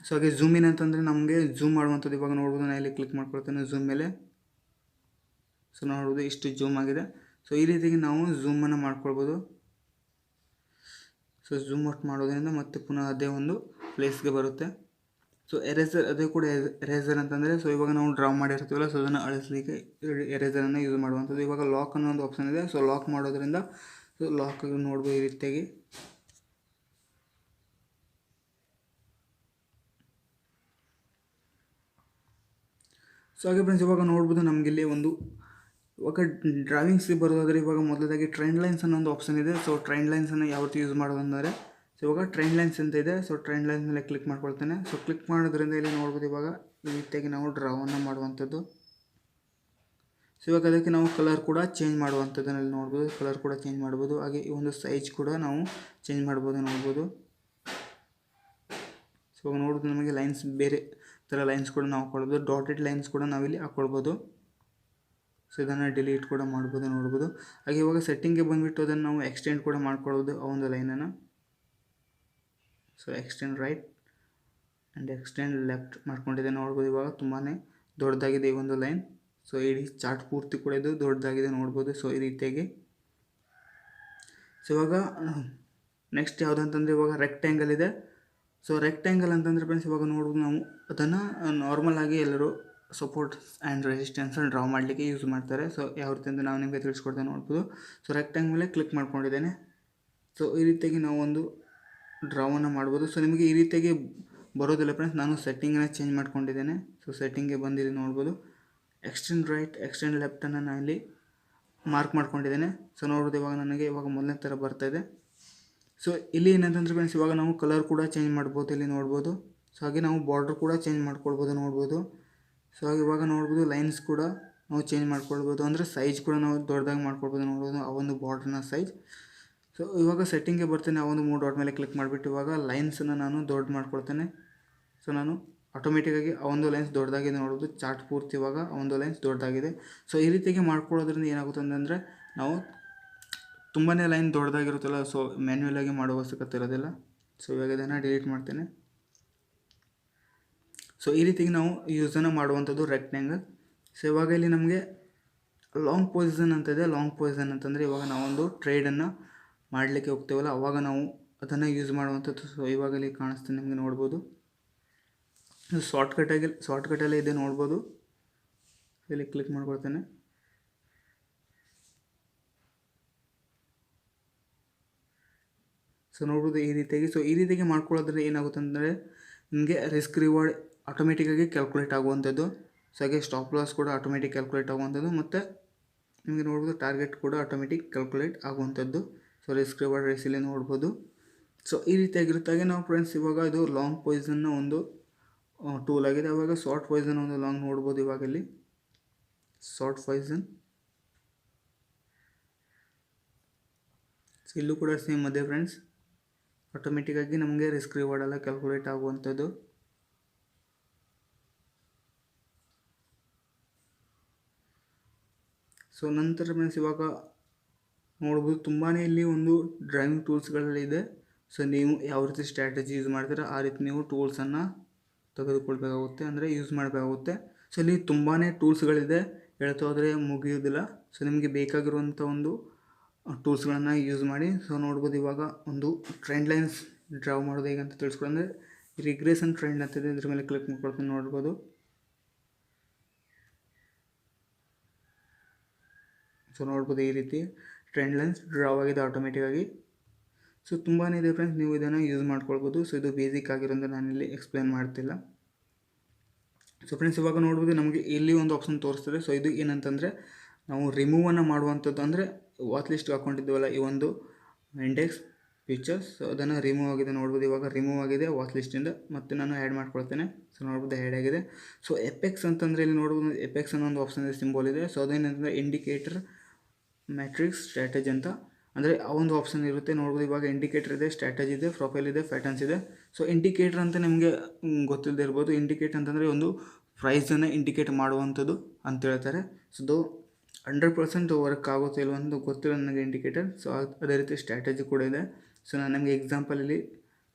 ಸೊ ಹಾಗೆ ಝೂಮ್ ಇನ್ ಅಂತಂದರೆ ನಮಗೆ ಝೂಮ್ ಮಾಡುವಂಥದ್ದು. ಇವಾಗ ನೋಡ್ಬೋದು ನಾನು ಇಲ್ಲಿ ಕ್ಲಿಕ್ ಮಾಡ್ಕೊಳ್ತೇನೆ ಝೂಮ್ ಮೇಲೆ. ಸೊ ನೋಡ್ಬೋದು ಇಷ್ಟು ಝೂಮ್ ಆಗಿದೆ. ಸೊ ಈ ರೀತಿಗೆ ನಾವು ಝೂಮನ್ನು ಮಾಡ್ಕೊಳ್ಬೋದು. ಸೊ ಝೂಮ್ ಔಟ್ ಮಾಡೋದ್ರಿಂದ ಮತ್ತೆ ಪುನಃ ಅದೇ ಒಂದು ಪ್ಲೇಸ್ಗೆ ಬರುತ್ತೆ. ಸೊ ಎರೇಸರ್, ಅದೇ ಕೂಡ ಎರೇಸರ್ ಅಂತಂದರೆ ಸೊ ಇವಾಗ ನಾವು ಡ್ರಾ ಮಾಡಿರ್ತೀವಲ್ಲ, ಸೊ ಅದನ್ನು ಅಳಿಸ್ಲಿಕ್ಕೆ ಎರೇಸರನ್ನು ಯೂಸ್ ಮಾಡುವಂಥದ್ದು. ಇವಾಗ ಲಾಕ್ ಅನ್ನೋ ಒಂದು ಆಪ್ಷನ್ ಇದೆ. ಸೊ ಲಾಕ್ ಮಾಡೋದ್ರಿಂದ ಸೊ ಲಾಕ್ ನೋಡ್ಬೋದು ಈ ರೀತಿಯಾಗಿ. ಸೊ ಹಾಗೆ ಫ್ರೆಂಡ್ಸ್ ಇವಾಗ ನೋಡ್ಬೋದು ನಮಗಿಲ್ಲಿ ಒಂದು ಇವಾಗ ಡ್ರಾವಿಂಗ್ಸ್ಗೆ ಬರೋದಾದರೆ ಇವಾಗ ಮೊದಲಾಗಿ ಟ್ರೆಂಡ್ ಲೈನ್ಸ್ ಅನ್ನೋ ಒಂದು ಆಪ್ಷನ್ ಇದೆ. ಸೊ ಟ್ರೆಂಡ್ ಲೈನ್ಸನ್ನು ಯಾವ ರೀತಿ ಯೂಸ್ ಮಾಡೋದಂದರೆ ಸೊ ಇವಾಗ ಟ್ರೆಂಡ್ ಲೈನ್ಸ್ ಅಂತ ಇದೆ. ಸೊ ಟ್ರೆಂಡ್ ಲೈನ್ಸ್ ಮೇಲೆ ಕ್ಲಿಕ್ ಮಾಡ್ಕೊಳ್ತೇನೆ. ಸೊ ಕ್ಲಿಕ್ ಮಾಡೋದ್ರಿಂದ ಇಲ್ಲಿ ನೋಡ್ಬೋದು ಇವಾಗ ಈ ರೀತಿಯಾಗಿ ನಾವು ಡ್ರಾವನ್ನು ಮಾಡುವಂಥದ್ದು. ಸೊ ಇವಾಗ ಅದಕ್ಕೆ ನಾವು ಕಲರ್ ಕೂಡ ಚೇಂಜ್ ಮಾಡುವಂಥದ್ದನ್ನು ನೋಡ್ಬೋದು. ಕಲರ್ ಕೂಡ ಚೇಂಜ್ ಮಾಡ್ಬೋದು. ಹಾಗೆ ಈ ಒಂದು ಸೈಜ್ ಕೂಡ ನಾವು ಚೇಂಜ್ ಮಾಡ್ಬೋದು. ನೋಡ್ಬೋದು ಸೊ ಇವಾಗ ನೋಡ್ಬೋದು ನಮಗೆ ಲೈನ್ಸ್ ಬೇರೆ ಥರ ಲೈನ್ಸ್ ಕೂಡ ನಾವು ಹಾಕ್ಕೊಳ್ಬೋದು. ಡಾಟೆಡ್ ಲೈನ್ಸ್ ಕೂಡ ನಾವಿಲ್ಲಿ ಹಾಕ್ಕೊಳ್ಬೋದು. ಸೊ ಇದನ್ನು ಡಿಲೀಟ್ ಕೂಡ ಮಾಡ್ಬೋದು. ನೋಡ್ಬೋದು ಹಾಗೆ ಇವಾಗ ಸೆಟ್ಟಿಂಗ್ಗೆ ಬಂದುಬಿಟ್ಟು ಅದನ್ನು ನಾವು ಎಕ್ಸ್ಟೆಂಡ್ ಕೂಡ ಮಾಡ್ಕೊಳ್ಳೋದು ಆ ಒಂದು ಲೈನನ್ನು. So extend right and extend left ಮಾಡ್ಕೊಂಡಿದೆ. ನೋಡ್ಬೋದು ಇವಾಗ ತುಂಬಾ ದೊಡ್ಡದಾಗಿದೆ ಈ ಒಂದು ಲೈನ್. ಸೊ ಇಡೀ ಚಾರ್ಟ್ ಪೂರ್ತಿ ಕೂಡ ಇದು ದೊಡ್ಡದಾಗಿದೆ. ನೋಡ್ಬೋದು ಸೊ ಈ ರೀತಿಯಾಗಿ. ಸೊ ಇವಾಗ ನೆಕ್ಸ್ಟ್ ಯಾವುದಂತಂದರೆ ಇವಾಗ ರೆಕ್ಟ್ಯಾಂಗಲ್ ಇದೆ. ಸೊ ರೆಕ್ಟ್ಯಾಂಗಲ್ ಅಂತಂದರೆ ಫ್ರೆಂಡ್ಸ್ ಇವಾಗ ನೋಡ್ಬೋದು ನಾವು ಅದನ್ನು ನಾರ್ಮಲ್ ಆಗಿ ಎಲ್ಲರೂ ಸಪೋರ್ಟ್ ಆ್ಯಂಡ್ ರೆಸಿಸ್ಟೆನ್ಸನ್ನು ಡ್ರಾ ಮಾಡಲಿಕ್ಕೆ ಯೂಸ್ ಮಾಡ್ತಾರೆ. ಸೊ ಯಾವ ರೀತಿ ಅಂತ ನಾವು ನಿಮಗೆ ತಿಳಿಸ್ಕೊಡ್ತೇನೆ. ನೋಡ್ಬೋದು ಸೊ ರೆಕ್ಟ್ಯಾಂಗಲ್ ಮೇಲೆ ಕ್ಲಿಕ್ ಮಾಡ್ಕೊಂಡಿದ್ದೇನೆ. ಸೊ ಈ ರೀತಿಯಾಗಿ ನಾವು ಒಂದು ಡ್ರಾವನ್ನು ಮಾಡ್ಬೋದು. ಸೊ ನಿಮಗೆ ಈ ರೀತಿಯಾಗಿ ಬರೋದಿಲ್ಲ ಫ್ರೆಂಡ್ಸ್, ನಾನು ಸೆಟ್ಟಿಂಗನ್ನು ಚೇಂಜ್ ಮಾಡ್ಕೊಂಡಿದ್ದೇನೆ. ಸೊ ಸೆಟ್ಟಿಂಗ್ಗೆ ಬಂದಿದೆ. ನೋಡ್ಬೋದು ಎಕ್ಸ್ಟೆಂಡ್ ರೈಟ್ ಎಕ್ಸ್ಟೆಂಡ್ ಲೆಫ್ಟನ್ನು ನಾನು ಇಲ್ಲಿ ಮಾರ್ಕ್ ಮಾಡ್ಕೊಂಡಿದ್ದೇನೆ. ಸೊ ನೋಡ್ಬೋದು ಇವಾಗ ನನಗೆ ಇವಾಗ ಮೊದಲನೇ ಥರ ಬರ್ತಾಯಿದೆ. ಸೊ ಇಲ್ಲಿ ಏನಂತಂದರೆ ಫ್ರೆಂಡ್ಸ್ ಇವಾಗ ನಾವು ಕಲರ್ ಕೂಡ ಚೇಂಜ್ ಮಾಡ್ಬೋದು. ಇಲ್ಲಿ ನೋಡ್ಬೋದು. ಸೊ ಹಾಗೆ ನಾವು ಬಾರ್ಡ್ರ್ ಕೂಡ ಚೇಂಜ್ ಮಾಡ್ಕೊಳ್ಬೋದು. ನೋಡ್ಬೋದು ಸೊ ಹಾಗೆ ಇವಾಗ ನೋಡ್ಬೋದು ಲೈನ್ಸ್ ಕೂಡ ನಾವು ಚೇಂಜ್ ಮಾಡ್ಕೊಳ್ಬೋದು. ಅಂದರೆ ಸೈಜ್ ಕೂಡ ನಾವು ದೊಡ್ಡದಾಗಿ ಮಾಡ್ಕೊಳ್ಬೋದು. ನೋಡ್ಬೋದು ಆ ಒಂದು ಬಾರ್ಡ್ರನ್ನ ಸೈಜ್. ಸೊ ಇವಾಗ ಸೆಟ್ಟಿಂಗ್ಗೆ ಬರ್ತೇನೆ. ಆ ಒಂದು 3 ಡಾಟ್ ಮೇಲೆ ಕ್ಲಿಕ್ ಮಾಡಿಬಿಟ್ಟು ಇವಾಗ ಲೈನ್ಸನ್ನು ನಾನು ದೊಡ್ಡ ಮಾಡ್ಕೊಳ್ತೇನೆ. ಸೊ ನಾನು ಆಟೋಮೆಟಿಕ್ಕಾಗಿ ಆ ಒಂದು ಲೈನ್ಸ್ ದೊಡ್ಡದಾಗಿದೆ. ನೋಡ್ಬೋದು ಚಾರ್ಟ್ ಪೂರ್ತಿ ಇವಾಗ ಆ ಒಂದು ಲೈನ್ಸ್ ದೊಡ್ಡದಾಗಿದೆ. ಸೊ ಈ ರೀತಿಯಾಗಿ ಮಾಡ್ಕೊಳ್ಳೋದ್ರಿಂದ ಏನಾಗುತ್ತೆ ಅಂತಂದರೆ ನಾವು ತುಂಬಾ ಲೈನ್ ದೊಡ್ಡದಾಗಿರುತ್ತಲ್ಲ, ಸೊ ಮ್ಯಾನ್ಯುಯಲಾಗಿ ಮಾಡೋ ಅವಶ್ಯಕತೆ ಇರೋದಿಲ್ಲ. ಸೊ ಇವಾಗ ಇದನ್ನು ಡಿಲೀಟ್ ಮಾಡ್ತೇನೆ. ಸೊ ಈ ರೀತಿಯಾಗಿ ನಾವು ಯೂಸನ್ನು ಮಾಡುವಂಥದ್ದು ರೆಕ್ಟ್ಯಾಂಗಲ್. ಸೊ ಇವಾಗ ಇಲ್ಲಿ ನಮಗೆ ಲಾಂಗ್ ಪೊಸಿಷನ್ ಅಂತ ಇದೆ. ಲಾಂಗ್ ಪೊಸಿಷನ್ ಅಂತಂದರೆ ಇವಾಗ ನಾವೊಂದು ಟ್ರೇಡನ್ನು ಮಾಡಲಿಕ್ಕೆ ಹೋಗ್ತೇವಲ್ಲ ಅವಾಗ ನಾವು ಅದನ್ನು ಯೂಸ್ ಮಾಡುವಂಥದ್ದು. ಸೊ ಇವಾಗ ಇಲ್ಲಿ ಕಾಣಿಸ್ತೀನಿ ನಿಮಗೆ. ನೋಡ್ಬೋದು ಶಾರ್ಟ್ಕಟಲ್ಲೇ ಇದೆ. ನೋಡ್ಬೋದು ಇಲ್ಲಿ ಕ್ಲಿಕ್ ಮಾಡ್ಕೊಳ್ತೇನೆ. ಸೊ ನೋಡ್ಬೋದು ಈ ರೀತಿಯಾಗಿ. ಸೊ ಈ ರೀತಿಯಾಗಿ ಮಾಡ್ಕೊಳ್ಳೋದ್ರಿಂದ ಏನಾಗುತ್ತೆ ಅಂದರೆ ನಿಮಗೆ ರಿಸ್ಕ್ ರಿವಾರ್ಡ್ ಆಟೋಮೆಟಿಕ್ಕಾಗಿ ಕ್ಯಾಲ್ಕುಲೇಟ್ ಆಗುವಂಥದ್ದು. ಸೊ ಹಾಗೆ ಸ್ಟಾಪ್ ಲಾಸ್ ಕೂಡ ಆಟೋಮೆಟಿಕ್ ಕ್ಯಾಲ್ಕುಲೇಟ್ ಆಗುವಂಥದ್ದು. ಮತ್ತು ನಿಮಗೆ ನೋಡ್ಬೋದು ಟಾರ್ಗೆಟ್ ಕೂಡ ಆಟೋಮೆಟಿಕ್ ಕ್ಯಾಲ್ಕುಲೇಟ್ ಆಗುವಂಥದ್ದು. ಸೊ ರಿಸ್ಕ್ ರಿವಾರ್ಡ್ ರೇಸಲ್ಲಿ ನೋಡ್ಬೋದು. ಸೊ ಈ ರೀತಿಯಾಗಿರುತ್ತಾಗೆ ನಾವು ಫ್ರೆಂಡ್ಸ್ ಇವಾಗ ಇದು ಲಾಂಗ್ ಪೊಸಿಷನ್ನ ಒಂದು ಟೂಲ್ ಆಗಿದೆ. ಅವಾಗ ಶಾರ್ಟ್ ಪೊಸಿಷನ್ ಒಂದು ಲಾಂಗ್ ನೋಡ್ಬೋದು ಇವಾಗ ಇಲ್ಲಿ. Short Poisson. ಸೊ ಇಲ್ಲೂ ಕೂಡ ಸೇಮ್ ಅದೇ ಫ್ರೆಂಡ್ಸ್, ಆಟೋಮೆಟಿಕ್ಕಾಗಿ ನಮಗೆ ರಿಸ್ಕ್ ರಿವಾರ್ಡ್ ಎಲ್ಲ ಕ್ಯಾಲ್ಕುಲೇಟ್ ಆಗುವಂಥದ್ದು. ಸೊ ನಂತರ ಫ್ರೆಂಡ್ಸ್ ಇವಾಗ ನೋಡ್ಬೋದು ತುಂಬಾ ಇಲ್ಲಿ ಒಂದು ಡ್ರಾಯಿಂಗ್ ಟೂಲ್ಸ್ಗಳಲ್ಲಿದೆ. ಸೊ ನೀವು ಯಾವ ರೀತಿ ಸ್ಟ್ರಾಟಜಿ ಯೂಸ್ ಮಾಡ್ತೀರಾ ಆ ರೀತಿ ನೀವು ಟೂಲ್ಸನ್ನು ತೆಗೆದುಕೊಳ್ಬೇಕಾಗುತ್ತೆ, ಅಂದರೆ ಯೂಸ್ ಮಾಡಬೇಕಾಗುತ್ತೆ. ಸೊ ಇಲ್ಲಿ ತುಂಬಾ ಟೂಲ್ಸ್ಗಳಿದೆ, ಹೇಳ್ತಾ ಹೋದರೆ ಮುಗಿಯೋದಿಲ್ಲ. ಸೊ ನಿಮಗೆ ಬೇಕಾಗಿರುವಂಥ ಒಂದು ಟೂಲ್ಸ್ಗಳನ್ನು ಯೂಸ್ ಮಾಡಿ. ಸೊ ನೋಡ್ಬೋದು ಇವಾಗ ಒಂದು ಟ್ರೆಂಡ್ ಲೈನ್ಸ್ ಡ್ರಾ ಮಾಡೋದು ಹೇಗೆ ಅಂತ ತಿಳಿಸ್ಕೊಂಡ್ರೆ ರಿಗ್ರೆಷನ್ ಟ್ರೆಂಡ್ ಅಂತಿದೆ, ಇದ್ರ ಮೇಲೆ ಕ್ಲಿಕ್ ಮಾಡ್ಕೊಳ್ತೀನಿ. ನೋಡ್ಬೋದು ಸೊ ನೋಡ್ಬೋದು ಈ ರೀತಿ ಟ್ರೆಂಡ್ ಲೈನ್ಸ್ ಡ್ರಾ ಆಗಿದೆ ಆಟೋಮೆಟಿಕ್ಕಾಗಿ. ಸೊ ತುಂಬಾ ಇದೆ ಫ್ರೆಂಡ್ಸ್, ನೀವು ಇದನ್ನು ಯೂಸ್ ಮಾಡ್ಕೊಳ್ಬೋದು. ಸೊ ಇದು ಬೇಸಿಕ್ ಆಗಿರೋದ್ರಿಂದ ನಾನಿಲ್ಲಿ ಎಕ್ಸ್ಪ್ಲೇನ್ ಮಾಡ್ತಿಲ್ಲ. ಸೊ ಫ್ರೆಂಡ್ಸ್ ಇವಾಗ ನೋಡ್ಬೋದು ನಮಗೆ ಇಲ್ಲಿ ಒಂದು ಆಪ್ಷನ್ ತೋರಿಸ್ತದೆ. ಸೊ ಇದು ಏನಂತಂದರೆ ನಾವು ರಿಮೂವನ್ನು ಮಾಡುವಂಥದ್ದು, ಅಂದರೆ ವಾಚ್ ಲಿಸ್ಟ್ ಹಾಕ್ಕೊಂಡಿದ್ದೀವಲ್ಲ ಈ ಒಂದು ಇಂಡೆಕ್ಸ್ ಫೀಚರ್ಸ್, ಸೊ ಅದನ್ನು ರಿಮೂವ್ ಆಗಿದೆ. ನೋಡ್ಬೋದು ಇವಾಗ ರಿಮೂವ್ ಆಗಿದೆ ವಾಚ್ ಲಿಸ್ಟಿಂದ, ಮತ್ತು ನಾನು ಆ್ಯಡ್ ಮಾಡ್ಕೊಳ್ತೇನೆ. ಸೊ ನೋಡ್ಬೋದು ಆ್ಯಡ್ ಆಗಿದೆ. ಸೊ ಎಪೆಕ್ಸ್ ಅಂತಂದರೆ ಇಲ್ಲಿ ನೋಡ್ಬೋದು ಎಪೆಕ್ಸ್ ಅನ್ನೋ ಒಂದು ಆಪ್ಷನ್ ಸಿಂಬಲ್ ಇದೆ. ಸೊ ಅದೇನಂತಂದರೆ ಇಂಡಿಕೇಟರ್ ಮ್ಯಾಟ್ರಿಕ್ಸ್ ಸ್ಟ್ರಾಟಜಿ ಅಂತ, ಅಂದರೆ ಆ ಒಂದು ಆಪ್ಷನ್ ಇರುತ್ತೆ. ನೋಡ್ಬೋದು ಇವಾಗ ಇಂಡಿಕೇಟರ್ ಇದೆ, ಸ್ಟ್ರಾಟಜಿ ಇದೆ, ಪ್ರೊಫೈಲ್ ಇದೆ, ಪ್ಯಾಟರ್ನ್ಸ್ ಇದೆ. ಸೊ ಇಂಡಿಕೇಟರ್ ಅಂತ ನಿಮಗೆ ಗೊತ್ತಿಲ್ಲದೆ ಇರ್ಬೋದು. ಇಂಡಿಕೇಟರ್ ಅಂತಂದರೆ ಒಂದು ಪ್ರೈಸನ್ನು ಇಂಡಿಕೇಟ್ ಮಾಡುವಂಥದ್ದು ಅಂತ ಹೇಳ್ತಾರೆ. ಸೊ ಅದು 100% ವರ್ಕ್ ಆಗುತ್ತೆ ಇಲ್ವ ಅಂತ ಗೊತ್ತಿಲ್ಲ ನನಗೆ ಇಂಡಿಕೇಟರ್. ಸೊ ಅದೇ ರೀತಿ ಸ್ಟ್ರಾಟಜಿ ಕೂಡ ಇದೆ. ಸೊ ನಾನು ನಿಮಗೆ ಎಕ್ಸಾಂಪಲಲ್ಲಿ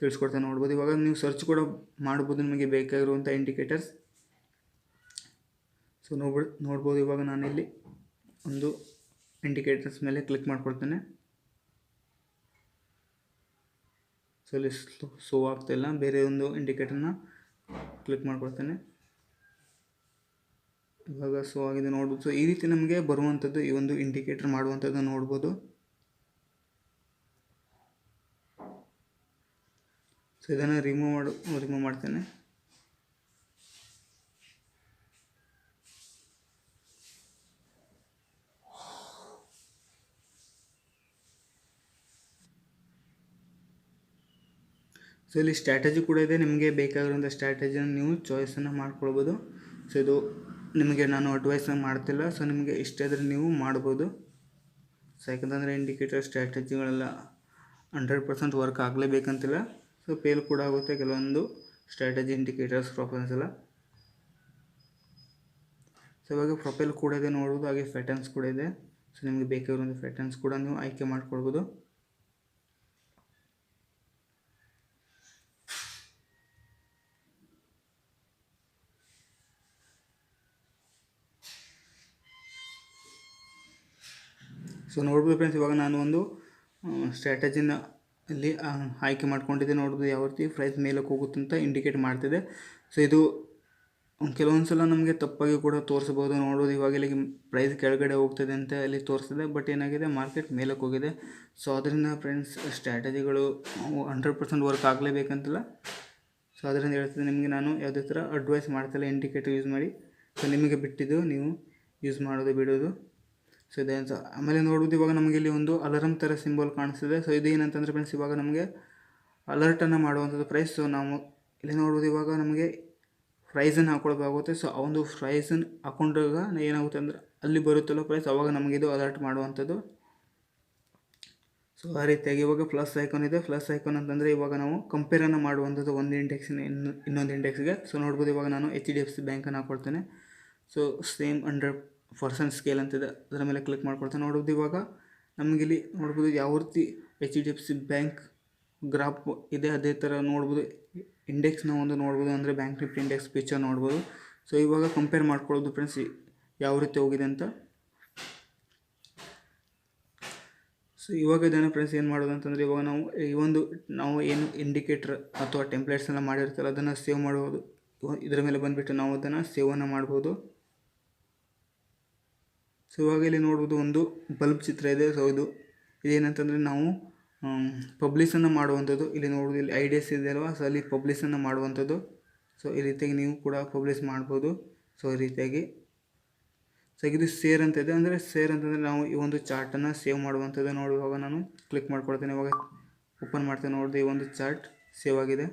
ತಿಳಿಸ್ಕೊಡ್ತೇನೆ. ನೋಡ್ಬೋದು ಇವಾಗ ನೀವು ಸರ್ಚ್ ಕೂಡ ಮಾಡ್ಬೋದು ನಿಮಗೆ ಬೇಕಾಗಿರುವಂಥ ಇಂಡಿಕೇಟರ್ಸ್. ಸೊ ನೋಡ್ಬೋದು ಇವಾಗ ನಾನಿಲ್ಲಿ ಒಂದು ಇಂಡಿಕೇಟರ್ಸ್ ಮೇಲೆ ಕ್ಲಿಕ್ ಮಾಡ್ಕೊಳ್ತೇನೆ. ಸೊ ಇಲ್ಲಿ ಶೋ ಆಗ್ತಾಯಿಲ್ಲ, ಬೇರೆ ಒಂದು ಇಂಡಿಕೇಟರ್ನ ಕ್ಲಿಕ್ ಮಾಡ್ಕೊಳ್ತೇನೆ. ಇವಾಗ ಶೋ ಆಗಿದೆ ನೋಡ್ಬೋದು. ಸೊ ಈ ರೀತಿ ನಮಗೆ ಬರುವಂಥದ್ದು ಈ ಒಂದು ಇಂಡಿಕೇಟರ್ ಮಾಡುವಂಥದ್ದು ನೋಡ್ಬೋದು. ಸೊ ಇದನ್ನು ರಿಮೂವ್ ಮಾಡ್ತೇನೆ. ಸೊ ಇಲ್ಲಿ ಸ್ಟ್ರಾಟಜಿ ಕೂಡ ಇದೆ, ನಿಮಗೆ ಬೇಕಾಗಿರುವಂಥ ಸ್ಟ್ರಾಟಜಿಯನ್ನು ನೀವು ಚಾಯ್ಸನ್ನು ಮಾಡ್ಕೊಳ್ಬೋದು. ಸೊ ಇದು ನಿಮಗೆ ನಾನು ಅಡ್ವೈಸನ್ನು ಮಾಡ್ತಿಲ್ಲ. ಸೊ ನಿಮಗೆ ಇಷ್ಟ ಇದ್ದರೆ ನೀವು ಮಾಡ್ಬೋದು. ಸೊ ಯಾಕಂತಂದರೆ ಇಂಡಿಕೇಟರ್ ಸ್ಟ್ರಾಟಜಿಗಳೆಲ್ಲ 100% ವರ್ಕ್ ಆಗಲೇಬೇಕಂತಿಲ್ಲ. ಸೊ ಫೇಲ್ ಕೂಡ ಆಗುತ್ತೆ ಕೆಲವೊಂದು ಸ್ಟ್ರಾಟಜಿ ಇಂಡಿಕೇಟರ್ಸ್ ಪ್ರೊಫೈಲ್ಸ್ ಎಲ್ಲ. ಸೊ ಇವಾಗ ಪ್ರೊಫೈಲ್ ಕೂಡ ಇದೆ ನೋಡ್ಬೋದು, ಹಾಗೆ ಪ್ಯಾಟರ್ನ್ಸ್ ಕೂಡ ಇದೆ. ಸೊ ನಿಮಗೆ ಬೇಕಾಗಿರುವಂಥ ಪ್ಯಾಟರ್ನ್ಸ್ ಕೂಡ ನೀವು ಆಯ್ಕೆ ಮಾಡ್ಕೊಳ್ಬೋದು. ಸೊ ನೋಡ್ಬೋದು ಫ್ರೆಂಡ್ಸ್ ಇವಾಗ ನಾನು ಒಂದು ಸ್ಟ್ರಾಟಜಿನ ಇಲ್ಲಿ ಆಯ್ಕೆ ಮಾಡ್ಕೊಂಡಿದ್ದೆ. ನೋಡ್ಬೋದು ಯಾವ ರೀತಿ ಪ್ರೈಸ್ ಮೇಲಕ್ಕೆ ಹೋಗುತ್ತೆ ಅಂತ ಇಂಡಿಕೇಟ್ ಮಾಡ್ತಿದೆ. ಸೊ ಇದು ಕೆಲವೊಂದು ಸಲ ನಮಗೆ ತಪ್ಪಾಗಿ ಕೂಡ ತೋರಿಸ್ಬೋದು. ನೋಡ್ಬೋದು ಇವಾಗ ಇಲ್ಲಿ ಪ್ರೈಸ್ ಕೆಳಗಡೆ ಹೋಗ್ತದೆ ಅಂತ ಇಲ್ಲಿ ತೋರಿಸ್ತಿದೆ, ಬಟ್ ಏನಾಗಿದೆ ಮಾರ್ಕೆಟ್ ಮೇಲಕ್ಕೆ ಹೋಗಿದೆ. ಸೊ ಅದರಿಂದ ಫ್ರೆಂಡ್ಸ್ ಸ್ಟ್ರಾಟಜಿಗಳು 100% ವರ್ಕ್ ಆಗಲೇಬೇಕಂತಿಲ್ಲ. ಸೊ ಅದರಿಂದ ಹೇಳ್ತಿದ್ದೆ ನಿಮಗೆ ನಾನು ಯಾವುದೇ ಥರ ಅಡ್ವೈಸ್ ಮಾಡ್ತಿಲ್ಲ ಇಂಡಿಕೇಟರ್ ಯೂಸ್ ಮಾಡಿ. ಸೊ ನಿಮಗೆ ಬಿಟ್ಟಿದ್ದು ನೀವು ಯೂಸ್ ಮಾಡೋದು ಬಿಡೋದು. ಸೊ ಇದೆ ಅಂತ. ಆಮೇಲೆ ನೋಡ್ಬೋದು ಇವಾಗ ನಮಗೆ ಇಲ್ಲಿ ಒಂದು ಅಲಾರಮ್ ಥರ ಸಿಂಬಲ್ ಕಾಣಿಸ್ತಿದೆ. ಸೊ ಇದು ಏನಂತಂದರೆ ಫ್ರೆಂಡ್ಸ್ ಇವಾಗ ನಮಗೆ ಅಲರ್ಟನ್ನು ಮಾಡುವಂಥದ್ದು ಪ್ರೈಸ್. ಸೊ ನಾವು ಇಲ್ಲಿ ನೋಡ್ಬೋದು ಇವಾಗ ನಮಗೆ ಪ್ರೈಸನ್ನು ಹಾಕ್ಕೊಳ್ಬೇಕಾಗುತ್ತೆ. ಸೊ ಆ ಒಂದು ಪ್ರೈಸನ್ನು ಹಾಕೊಂಡಾಗ ಏನಾಗುತ್ತೆ ಅಂದರೆ ಅಲ್ಲಿ ಬರುತ್ತಲ್ಲ ಪ್ರೈಸ್, ಅವಾಗ ನಮಗಿದು ಅಲರ್ಟ್ ಮಾಡುವಂಥದ್ದು. ಸೊ ಆ ರೀತಿಯಾಗಿ ಇವಾಗ ಪ್ಲಸ್ ಐಕಾನ್ ಇದೆ. ಪ್ಲಸ್ ಐಕಾನ್ ಅಂತಂದರೆ ಇವಾಗ ನಾವು ಕಂಪೇರನ್ನು ಮಾಡುವಂಥದ್ದು ಒಂದು ಇಂಡೆಕ್ಸಿನ ಇನ್ನೊಂದು ಇಂಡೆಕ್ಸ್ಗೆ. ಸೊ ನೋಡ್ಬೋದು ಇವಾಗ ನಾನು HDFC ಬ್ಯಾಂಕನ್ನು ಹಾಕ್ಕೊಳ್ತೇನೆ. ಸೊ ಸೇಮ್ 100% ಸ್ಕೇಲ್ ಅಂತಿದೆ, ಅದರ ಮೇಲೆ ಕ್ಲಿಕ್ ಮಾಡ್ಕೊಳ್ತೇನೆ. ನೋಡ್ಬೋದು ಇವಾಗ ನಮಗಿಲ್ಲಿ ನೋಡ್ಬೋದು ಯಾವ ರೀತಿ HDFC ಬ್ಯಾಂಕ್ ಗ್ರಾಫ್ ಇದೆ ಅದೇ ಥರ ನೋಡ್ಬೋದು ಇಂಡೆಕ್ಸ್ನ ಒಂದು ನೋಡ್ಬೋದು, ಅಂದರೆ ಬ್ಯಾಂಕ್ ನಿಫ್ಟಿ ಇಂಡೆಕ್ಸ್ ಪಿಕ್ಚರ್ ನೋಡ್ಬೋದು. ಸೊ ಇವಾಗ ಕಂಪೇರ್ ಮಾಡ್ಕೊಳ್ಳೋದು ಫ್ರೆಂಡ್ಸ್ ಯಾವ ರೀತಿ ಹೋಗಿದೆ ಅಂತ. ಸೊ ಇವಾಗ ಇದನ್ನು ಫ್ರೆಂಡ್ಸ್ ಏನು ಮಾಡೋದು ಅಂತಂದರೆ ಇವಾಗ ನಾವು ಏನು ಇಂಡಿಕೇಟರ್ ಅಥವಾ ಟೆಂಪ್ಲೇಟ್ಸ್ ಎಲ್ಲ ಮಾಡಿರ್ತೀವಲ್ಲ ಅದನ್ನು ಸೇವ್ ಮಾಡ್ಬೋದು. ಇದರ ಮೇಲೆ ಬಂದುಬಿಟ್ಟು ನಾವು ಅದನ್ನು ಸೇವನ್ನು ಮಾಡ್ಬೋದು. ಸೊ ಇವಾಗ ಇಲ್ಲಿ ನೋಡ್ಬೋದು ಒಂದು ಬಲ್ಬ್ ಚಿತ್ರ ಇದೆ. ಸೊ ಇದೇನಂತಂದರೆ ನಾವು ಪಬ್ಲಿಷನ್ನು ಮಾಡುವಂಥದ್ದು. ಇಲ್ಲಿ ನೋಡ್ಬೋದು ಇಲ್ಲಿ ಐಡಿಯಾಸ್ ಇದೆ ಅಲ್ವಾ, ಸೊ ಅಲ್ಲಿ ಪಬ್ಲಿಷನ್ನು ಮಾಡುವಂಥದ್ದು. ಸೊ ಈ ರೀತಿಯಾಗಿ ನೀವು ಕೂಡ ಪಬ್ಲಿಷ್ ಮಾಡ್ಬೋದು. ಸೊ ಈ ರೀತಿಯಾಗಿ ಸೊ ಇದು ಶೇರ್ ಅಂತ ಇದೆ, ಅಂದರೆ ಶೇರ್ ಅಂತಂದರೆ ನಾವು ಈ ಒಂದು ಚಾರ್ಟನ್ನು ಸೇವ್ ಮಾಡುವಂಥದ್ದು. ನೋಡುವಾಗ ನಾನು ಕ್ಲಿಕ್ ಮಾಡ್ಕೊಳ್ತೇನೆ, ಇವಾಗ ಓಪನ್ ಮಾಡ್ತೇನೆ. ನೋಡಿದೆ ಈ ಒಂದು ಚಾರ್ಟ್ ಸೇವ್ ಆಗಿದೆ.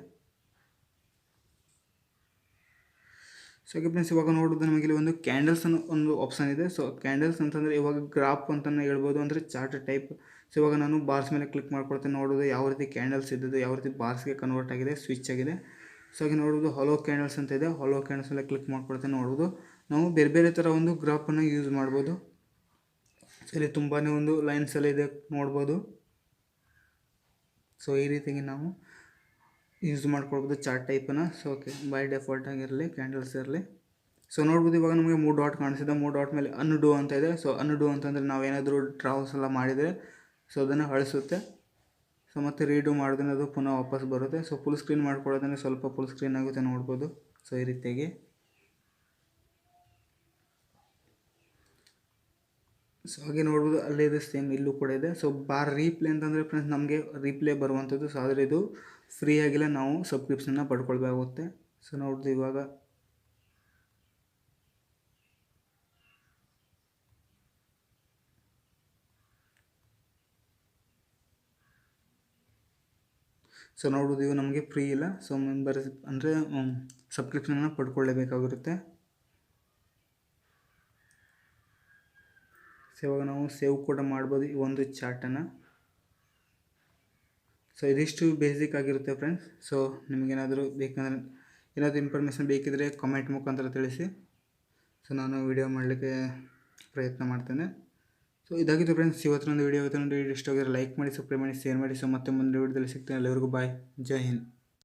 ಸೊ ಓಕೆ ಫ್ರೆಂಡ್ಸ್, ಇವಾಗ ನೋಡೋದು ನಮಗೆ ಇಲ್ಲಿ ಒಂದು ಕ್ಯಾಂಡಲ್ಸ್ ಅನ್ನೋ ಒಂದು ಆಪ್ಷನ್ ಇದೆ. ಸೊ ಕ್ಯಾಂಡಲ್ಸ್ ಅಂತಂದರೆ ಇವಾಗ ಗ್ರಾಫ್ ಅಂತಲೇ ಹೇಳ್ಬೋದು, ಅಂದರೆ ಚಾರ್ಟ್ ಟೈಪ್. ಸೊ ಇವಾಗ ನಾನು ಬಾರ್ಸ್ ಮೇಲೆ ಕ್ಲಿಕ್ ಮಾಡ್ಕೊಳ್ತೇನೆ, ನೋಡೋದು ಯಾವ ರೀತಿ ಕ್ಯಾಂಡಲ್ಸ್ ಇದ್ದದ್ದು ಯಾವ ರೀತಿ ಬಾರ್ಸ್ಗೆ ಕನ್ವರ್ಟ್ ಆಗಿದೆ, ಸ್ವಿಚ್ ಆಗಿದೆ. ಸೊ ಹಾಗೆ ನೋಡೋದು ಹೊಲೋ ಕ್ಯಾಂಡಲ್ಸ್ ಅಂತ ಇದೆ, ಹೊಲೋ ಕ್ಯಾಂಡಲ್ಸ್ ಮೇಲೆ ಕ್ಲಿಕ್ ಮಾಡ್ಕೊಳ್ತೇನೆ. ನೋಡೋದು ನಾವು ಬೇರೆ ಬೇರೆ ಥರ ಒಂದು ಗ್ರಾಫನ್ನು ಯೂಸ್ ಮಾಡ್ಬೋದು. ಸೊ ಇಲ್ಲಿ ತುಂಬಾ ಒಂದು ಲೈನ್ಸ್ ಎಲ್ಲ ಇದೆ ನೋಡ್ಬೋದು. ಸೊ ಈ ರೀತಿಯಾಗಿ ನಾವು ಯೂಸ್ ಮಾಡ್ಕೊಳ್ಬೋದು ಚಾರ್ಟ್ ಟೈಪನ್ನು. ಸೊ ಓಕೆ, ಬೈ ಡಿಫಾಲ್ಟ್ ಆಗಿರಲಿ ಕ್ಯಾಂಡಲ್ಸ್ ಇರಲಿ. ಸೊ ನೋಡ್ಬೋದು ಇವಾಗ ನಮಗೆ 3 ಡಾಟ್ ಕಾಣಿಸಿದೆ, 3 ಡಾಟ್ ಮೇಲೆ ಅನ್ಡು ಅಂತ ಇದೆ. ಸೊ ಅನ್ಡು ಅಂತಂದರೆ ನಾವೇನಾದರೂ ಡ್ರಾವ್ಸ್ ಎಲ್ಲ ಮಾಡಿದರೆ ಸೊ ಅದನ್ನು ಅಳಿಸುತ್ತೆ. ಸೊ ಮತ್ತು ರೀಡು ಮಾಡೋದನ್ನ ಅದು ಪುನಃ ವಾಪಸ್ ಬರುತ್ತೆ. ಸೊ ಫುಲ್ ಸ್ಕ್ರೀನ್ ಮಾಡ್ಕೊಳ್ಳೋದನ್ನು ಸ್ವಲ್ಪ ಫುಲ್ ಸ್ಕ್ರೀನ್ ಆಗುತ್ತೆ ನೋಡ್ಬೋದು. ಸೊ ಈ ರೀತಿಯಾಗಿ ಸೊ ಹಾಗೆ ನೋಡ್ಬೋದು, ಅಲ್ಲೇ ಇದೆ ಸೇಮ್ ಇಲ್ಲೂ ಕೂಡ ಇದೆ. ಸೊ ಬಾರ್ ರೀಪ್ಲೇ ಅಂತಂದರೆ ಫ್ರೆಂಡ್ಸ್ ನಮಗೆ ರೀಪ್ಲೇ ಬರುವಂಥದ್ದು. ಸೊ ಆದರೆ ಇದು ಫ್ರೀ ಆಗಿಲ್ಲ, ನಾವು ಸಬ್ಸ್ಕ್ರಿಪ್ಷನ್ನ ಪಡ್ಕೊಳ್ಬೇಕಾಗುತ್ತೆ. ಸೊ ನೋಡ್ದು ಇವಾಗ ಸೊ ನೋಡ್ಬೋದು ಇವು ನಮಗೆ ಫ್ರೀ ಇಲ್ಲ. ಸೊ ಮೆಂಬರ್ಸ್ ಅಂದರೆ ಸಬ್ಸ್ಕ್ರಿಪ್ಷನನ್ನು ಪಡ್ಕೊಳ್ಳೇಬೇಕಾಗಿರುತ್ತೆ. ಸೊ ಇವಾಗ ನಾವು ಸೇವ್ ಕೂಡ ಮಾಡ್ಬೋದು ಈ ಒಂದು ಚಾರ್ಟನ್ನು. ಸೊ ಇದಿಷ್ಟು ಬೇಸಿಕ್ ಆಗಿರುತ್ತೆ ಫ್ರೆಂಡ್ಸ್. ಸೊ ನಿಮಗೇನಾದರೂ ಬೇಕಂದರೆ ಏನಾದರೂ ಇನ್ಫಾರ್ಮೇಷನ್ ಬೇಕಿದ್ದರೆ ಕಾಮೆಂಟ್ ಮುಖಾಂತರ ತಿಳಿಸಿ. ಸೊ ನಾನು ವಿಡಿಯೋ ಮಾಡಲಿಕ್ಕೆ ಪ್ರಯತ್ನ ಮಾಡ್ತೇನೆ. ಸೊ ಇದಾಗಿತ್ತು ಫ್ರೆಂಡ್ಸ್ ಇವತ್ತಿನೊಂದು ವಿಡಿಯೋ. ಇವತ್ತೊಂದು ವಿಡಿಯೋ ಇಷ್ಟ ಆಗಿದ್ರೆ ಲೈಕ್ ಮಾಡಿ, ಸಬ್ಸ್ಕ್ರೈಬ್ ಮಾಡಿ, ಶೇರ್ ಮಾಡಿ. ಸೊ ಮತ್ತೆ ಮುಂದೆ ವಿಡಿಯೋದಲ್ಲಿ ಸಿಗ್ತೇನೆ. ಎಲ್ಲರಿಗೂ ಬಾಯ್, ಜೈ ಹಿಂದ್.